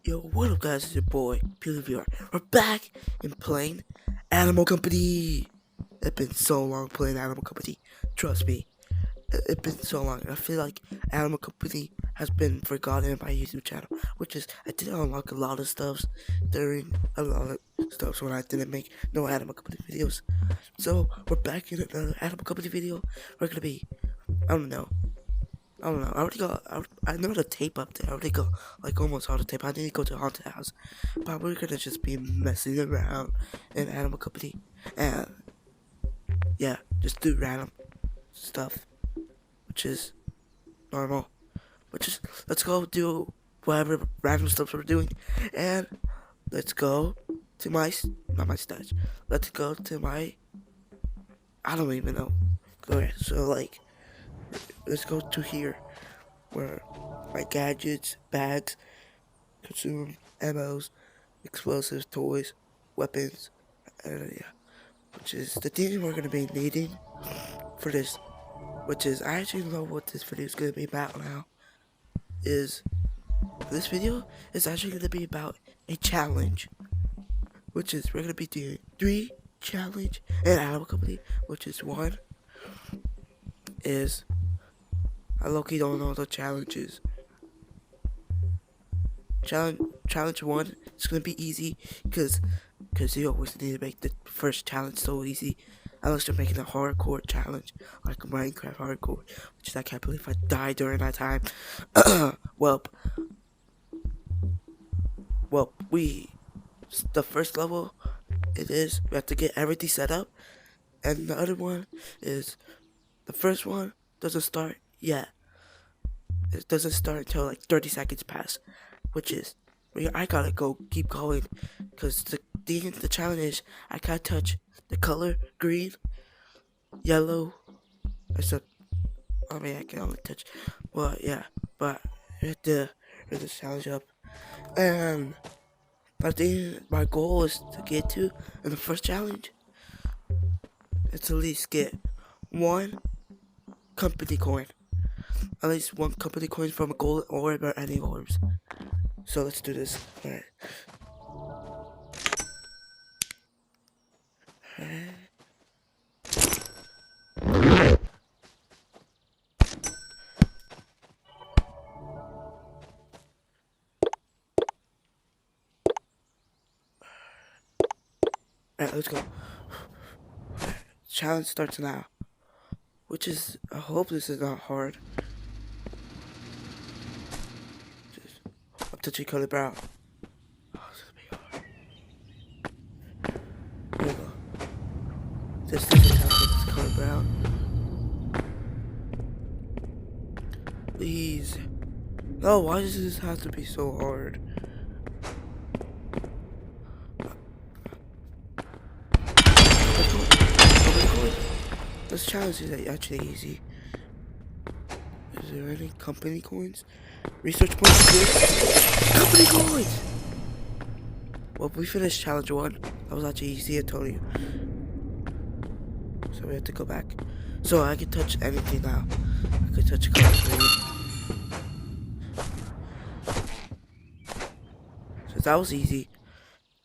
Yo, what up guys, it's your boy, PewDieVR. We're back in playing Animal Company. It's been so long playing Animal Company. Trust me, it's been so long. I feel like Animal Company has been forgotten in my YouTube channel. Which is, I did unlock a lot of stuff during a lot of stuff when I didn't make no Animal Company videos. So, we're back in another Animal Company video. We're gonna be, I don't know. I don't know. I know the tape up there. I already got like almost all the tape. I need to go to haunted house, but we're gonna just be messing around in Animal Company, and yeah, just do random stuff, which is normal. But just let's go do whatever random stuff we're doing, and let's go to my not my stats. Let's go to my I don't even know. Okay, so like let's go to here where my gadgets, bags, consume ammos, explosives, toys, weapons, yeah, which is the thing we're gonna be needing for this. Which is, I actually know what this video is gonna be about now. This video is actually gonna be about a challenge, which is we're gonna be doing 3 challenge in Animal Company, which is one is I low-key don't know the challenges. Challenge 1 is gonna be easy because you always need to make the first challenge so easy, unless you're making a hardcore challenge like Minecraft hardcore, which is I can't believe I died during that time. well, the first level we have to get everything set up, and the other one is the first one doesn't start yet. It doesn't start until like 30 seconds pass, which is I gotta keep going, because the challenge is I can't touch the color green, yellow, except I mean I can only touch, but yeah, but I have to read the challenge up, and I think my goal is to get to in the first challenge is to at least get one company coin, at least one company coin from a golden orb or any orbs. So let's do this. Alright. Alright, let's go. Challenge starts now. Which is, I hope this is not hard. I'm touching Color Brown. Oh, this is gonna be hard. Here we go. This is Color Brown. Please. No, why does this have to be so hard? This challenge is actually easy. Is there any company coins? Research points here? Company coins! Well, we finished challenge 1. That was actually easy, I told you. So we have to go back. So I can touch anything now. I can touch color green. So that was easy.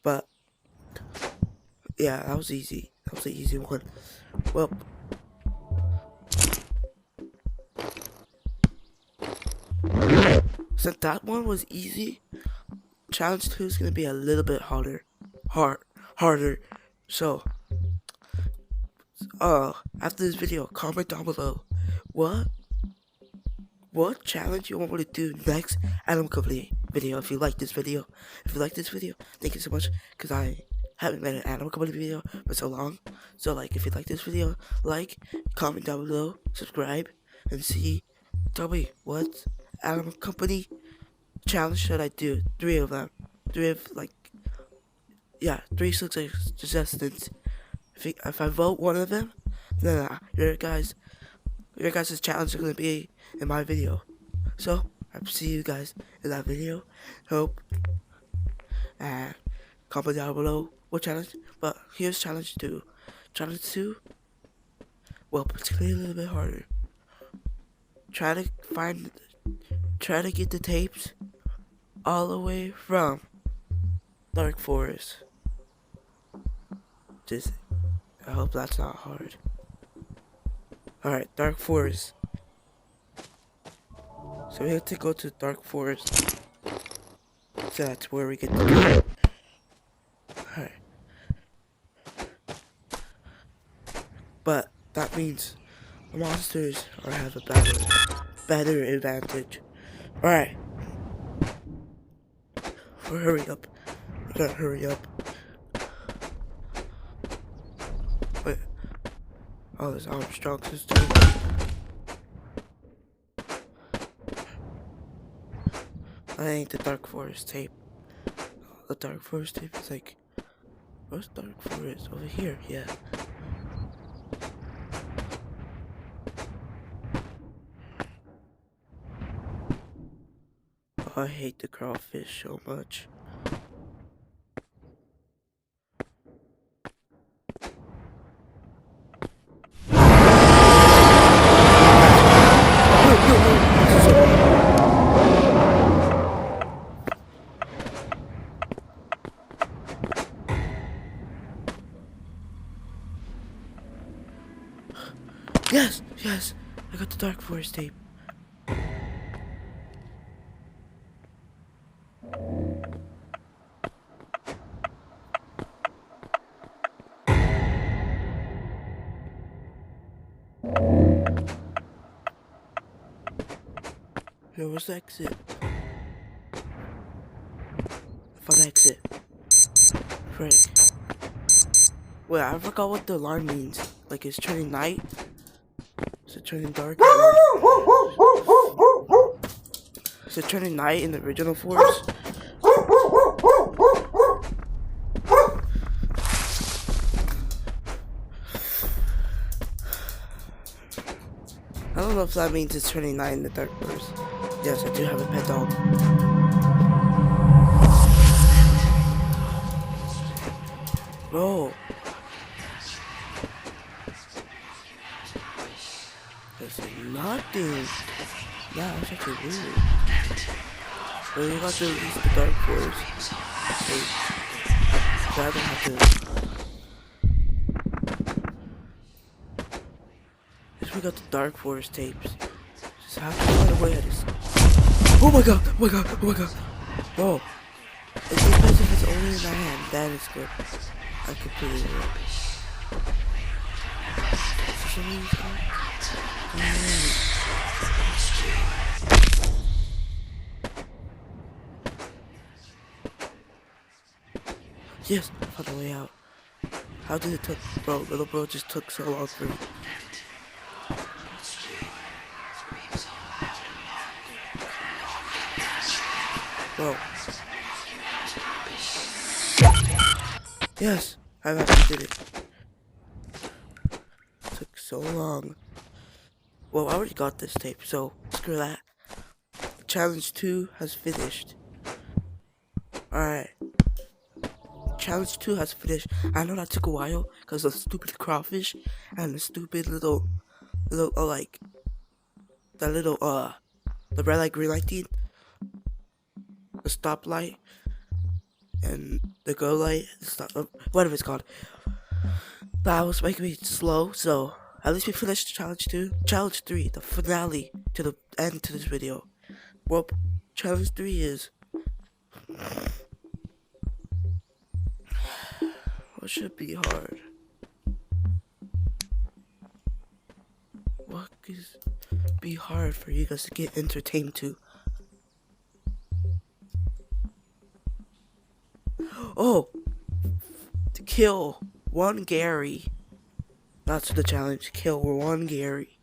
But yeah, that was easy. That was the easy one. Well, since that one was easy, challenge 2 is gonna be a little bit harder. Harder. So after this video, comment down below what challenge you want me to do next Animal Company video. If you like this video, thank you so much, because I haven't made an Animal Company video for so long. So like, if you like this video, comment down below, subscribe, and tell me what Animal Company challenge should I do. 3 of them. 3 suggestions. If I vote one of them, then your guys' challenge is gonna be in my video. So I'll see you guys in that video. Hope, and comment down below what challenge. But here's challenge 2. Challenge 2, well, it's gonna be a little bit harder. Try to get the tapes all the way from Dark Forest. Just, I hope that's not hard. Alright, Dark Forest. So we have to go to Dark Forest. So that's where we get to go. Alright. But that means the monsters have a better advantage. Alright. We'll hurry up. We gotta hurry up. Wait. Oh, there's Armstrong's too. I ain't the Dark Forest tape. The Dark Forest tape is like, where's Dark Forest? Over here, yeah. Oh, I hate the crawfish so much. Yes, yes, I got the Dark Forest tape. Here was the exit. I found the exit. Frick. Wait, I forgot what the alarm means. Like it's turning night? Is it turning dark? Is it turning night in the original Forest? I don't know if that means it's turning night in the Dark Forest. Yes, I do have a pet dog. Bro. There's nothing. Yeah, it's actually weird. But you got to release the Dark Forest. So I don't have to. We got the Dark Forest tapes. Just have to find a way at this. Oh my god! Oh my god! Oh my god! Bro, it depends if it's only in my hand. That is good. I completely agree. Yes, I found a way out. How did it take, bro? Little bro just took so long for me. Bro. Yes, I actually did it. Took so long. Well, I already got this tape, so screw that. Challenge 2 has finished. Alright. Challenge 2 has finished. I know that took a while because of the stupid crawfish and the stupid little like the red light, green light thing, the stoplight, and the go light, whatever it's called. That was making me slow, so at least we finished challenge 2. Challenge 3, the finale to the end to this video. Well, challenge 3 is what should be hard? What could be hard for you guys to get entertained to? Oh! To kill one Gary. That's the challenge. Kill one Gary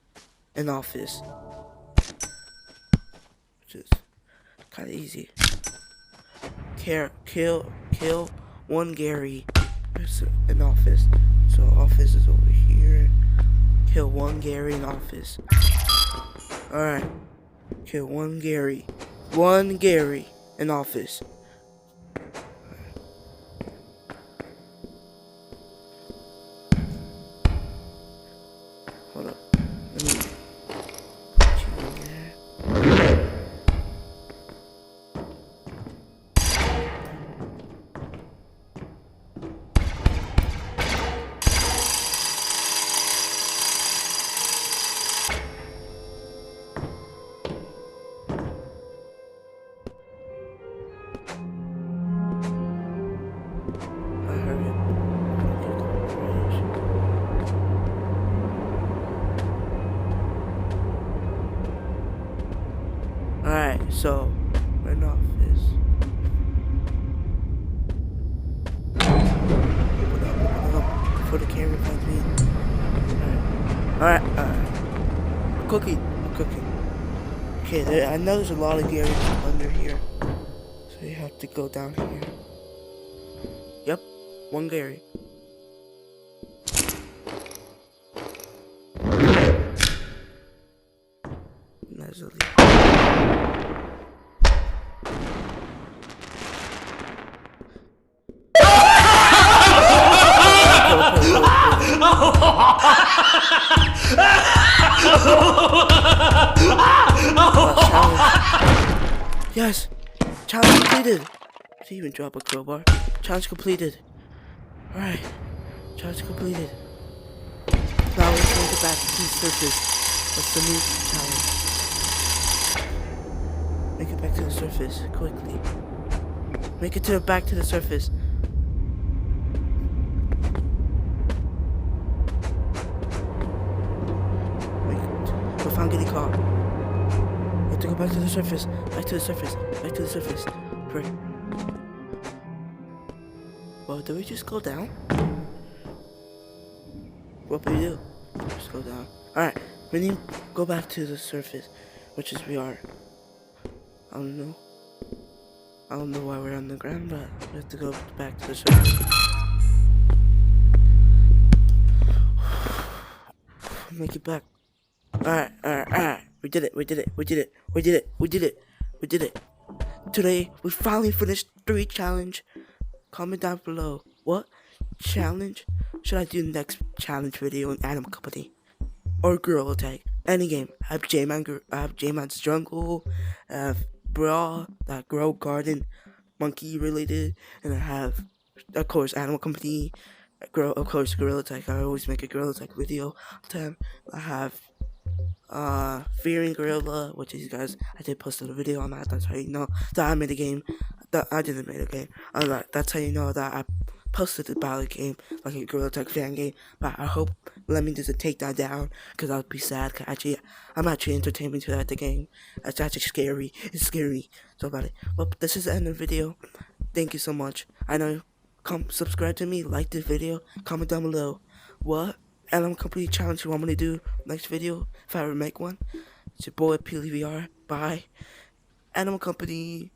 in office. Which is kinda easy. Kill one Gary in office. So office is over here. Kill one Gary in office. Alright. Kill one Gary. One Gary in office. Hold up. Let me put you in there. Hurry up. Alright, so right off is open up before the camera finds me. Alright. I'm cooking. Okay, I know there's a lot of Garys under here. So you have to go down here. Yep, one Gary. Leslie. Yes! Challenge completed! Did he even drop a crowbar? Challenge completed. Alright. Challenge completed. Now let's make it back to the surface. That's the new challenge. Make it back to the surface, quickly. Make it back to the surface. Without getting caught. We have to go back to the surface. Back to the surface. Hurry. Well, did we just go down? What do we do? Just go down. Alright, we need to go back to the surface, which is we are. I don't know why we're on the ground, but we have to go back to the surface. Make it back. Alright. We did it. Today, we finally finished 3 challenge. Comment down below. What challenge should I do next challenge video in Animal Company? Or Gorilla Tag? Any game. I have J-Man's Jungle. I have Brawl, that Grow Garden, monkey related. And I have, of course, Animal Company. Of course, Gorilla Tag. I always make a Gorilla Tag video all the time. I have Fearing Gorilla, which is, guys, I did post a video on that. That's how you know that I made a game. That I didn't make a game. That's how you know that I posted about a game, like a Gorilla Tag fan game. But I hope Lemmy doesn't take that down, because I would be sad. Cause I'm actually entertaining to the game. It's actually scary. It's scary. So about it. Well, this is the end of the video. Thank you so much. I know. Come subscribe to me, like this video, comment down below what Animal Company challenge you want me to do next video if I ever make one. It's your boy PLVR. Bye. Animal Company.